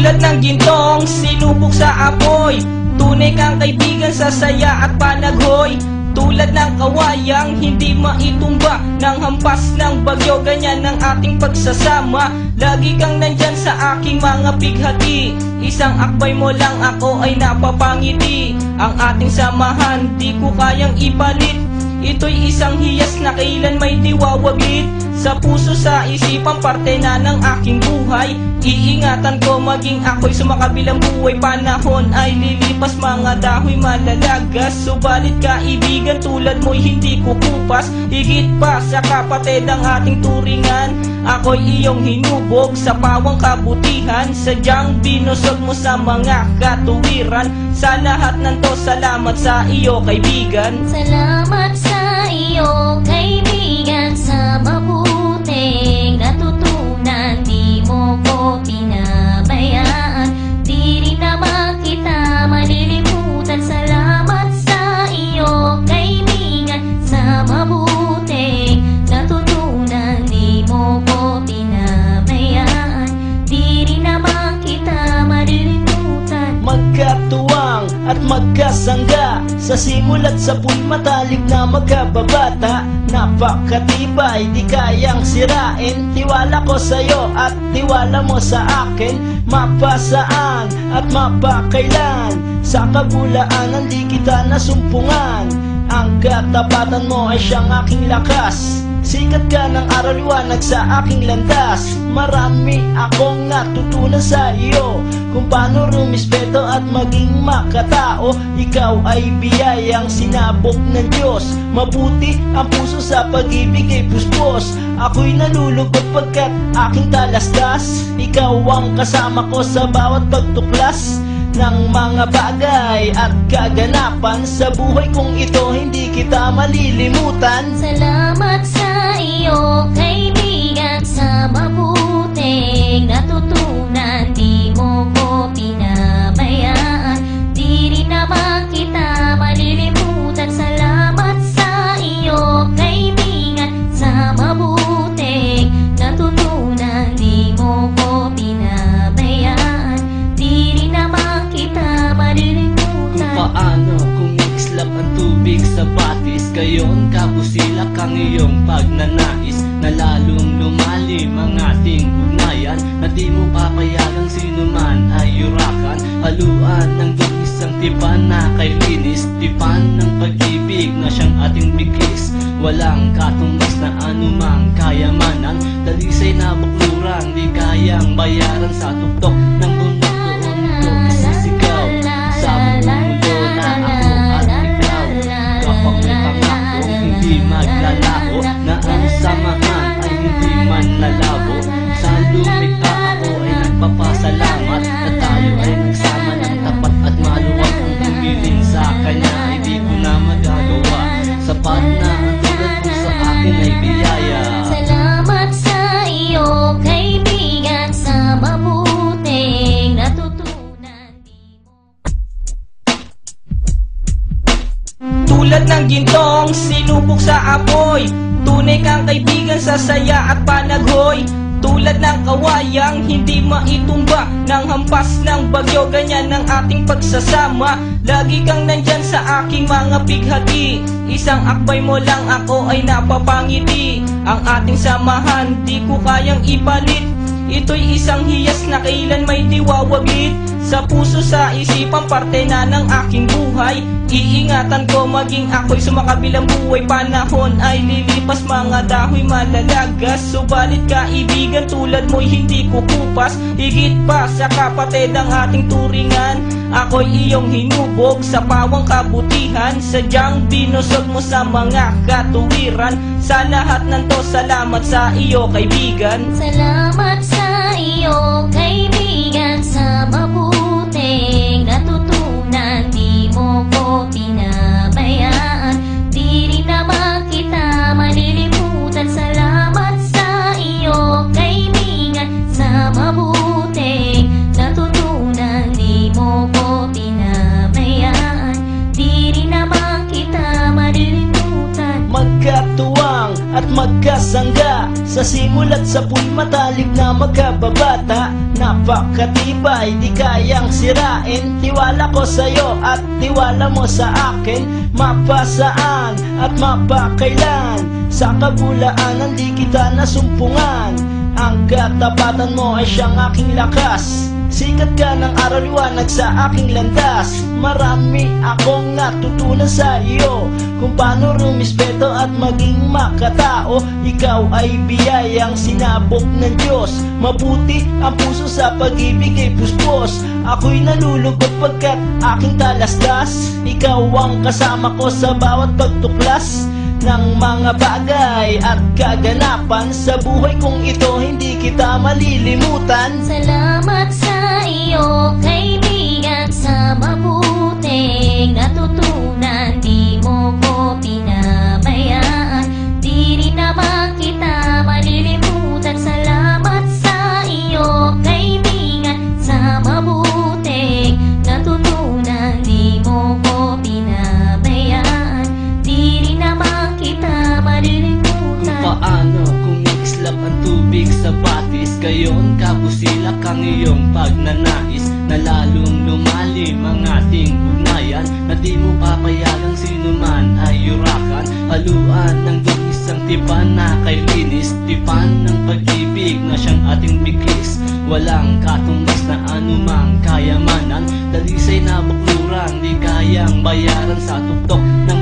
Tulad ng gintong sinubok sa apoy, tunay kang kaibigan sa saya at panaghoy. Tulad ng kawayang hindi maitumba ng hampas ng bagyo, ganyan ang ating pagsasama. Lagi kang nandyan sa aking mga bighati, isang akbay mo lang ako ay napapangiti. Ang ating samahan di ko kayang ipalit, ito'y isang hiyas na kailan may diwawaglit. Sa puso, sa isipan, parte na ng aking buhay. Iingatan ko maging ako'y sumakabilang buhay. Panahon ay lilipas, mga dahoy malalagas, subalit kaibigan tulad mo'y hindi kukupas. Higit pa sa kapatid ang ating turingan, ako'y iyong hinubog sa pawang kabutihan. Sadyang binusog mo sa mga katuwiran. Sa lahat ng to, salamat sa iyo kaibigan. Salamat sa iyo kaibigan, sa mabuting natutunan. Di mo ko pinabayaan, di rin naman kita malilimutan. Salamat sa iyo kaibigan, sa mabuting natutunan. Di mo ko pinabayaan, di rin naman kita malilimutan. Magkatuwang at magkasangga, sa simula't sa po'y matalik na magkababata. Napakatibay, di kayang sirain, tiwala ko sa'yo at tiwala mo sa akin. Mapasaan at mapakailan, sa kabulaanan di kita nasumpungan. Ang katapatan mo ay siyang aking lakas, sikat ka ng araw liwanag sa aking landas. Marami akong natutunan sa iyo, kung paano rumispeto at maging makatao. Ikaw ay biyayang sinabok ng Diyos, mabuti ang puso sa pag-ibig ay puspos. Ako'y nalulugod pagkat aking talastas, ikaw ang kasama ko sa bawat pagtuklas ng mga bagay at kaganapan. Sa buhay kong ito hindi kita malilimutan. Salamat sa iyo kaibigan, sa mabuting natutunan. Di mo ko pinabayaan, di rin naman kita malilimutan. Salamat sa iyo kaibigan, sa mabuting natutunan. Di mo ko pinabayaan, di rin naman kita malilimutan. Kung paano kumikislap ang tubig sa batis, gayon kabusilak ang iyong pagnanais, na lalong lumalim ang ating ugnayan. Na di mo papayagang sino man ay yurakan, haluan ng isang tipan na kay linis. Tipan ng pag-ibig na siyang ating bigis, walang katumbas na anumang kayamanan. Dalisay na bakluran, di kayang bayaran. Sa tuktok ng bundok doon ko isisigaw, sa mundo na ako at ikaw. Kapag may pangako hindi maglalaho, na ang samahan ay hindi man lalabo. Sa lumikha ako ay nagpapasalamat, na tayo ay nagsama ng tapat at maluwag. Ang humiling sa kanya ay di ko na magagawa, sapat na ang tulad mo sa akin ay biyaya. Salamat sa iyo kaibigan, sa mabuting natutunan. Tulad ng gintong sinubok sa apoy, tunay kang kaibigan sa saya at panaghoy. Tulad ng kawayang hindi maitumba ng hampas ng bagyo, ganyan ang ating pagsasama. Lagi kang nandyan sa aking mga bighati, isang akbay mo lang ako ay napapangiti. Ang ating samahan di ko kayang ipalit, ito'y isang hiyas na kailan may diwawaglit. Sa puso, sa isipan, parte na ng aking buhay. Iingatan ko maging ako'y sumakabilang buhay. Panahon ay lilipas, mga dahoy malalagas, subalit kaibigan tulad mo'y hindi kukupas. Higit pa sa kapatid ang ating turingan, ako'y iyong hinubog sa pawang kabutihan. Sadyang binusog mo sa mga katuwiran. Sa lahat ng to, salamat sa iyo kaibigan. Salamat sa iyo kaibigan, sa mabuting natutunan. Di mo ko pinabayaan, di rin naman kita malilimutan. Salamat sa iyo kaibigan, sa mabuting natutunan. Di mo ko pinabayaan, di rin naman kita malilimutan. Magkatuwang at magkasangga, sa simulat sa pool matalik na magkababata. Napakatibay, di kayang sirain. Tiwala ko sa'yo at tiwala mo sa akin. Mapasaan at mapakailan, sa kabulaanan di kita nasumpungan. Ang katapatan mo ay siyang aking lakas. Sikat ka ng araw liwanag sa aking landas. Marami akong natutunan sa iyo, kung paano rumispeto at maging makatao. Ikaw ay biyayang sinabok ng Diyos. Mabuti ang puso sa pag-ibig ay puspos. Ako'y nalulugod pagkat aking talastas. Ikaw ang kasama ko sa bawat pagtuklas ng mga bagay at kaganapan. Sa buhay kong ito hindi kita malilimutan. Salamat sa iyo, kaibigan, sa mabuting natutunan. Di mo ko pinabayaan, di rin naman kita malilimutan. Salamat sa iyo, kaibigan, sa mabuting natutunan. Di mo ko pinabayaan, di rin naman kita malilimutan. Paano kung islap ang tubig sa batis? Gayon kabusilak ang iyong pagnanais, na lalong lumalim ang ating ugnayan, na di mo papayagang sino man ay yurakan. Haluan ng dungis ang tipan na kay linis, tipan ng pag-ibig na siyang ating biglis. Walang katumbas na anumang kayamanan, dalisay na baklurang di kayang bayaran sa tuktok ng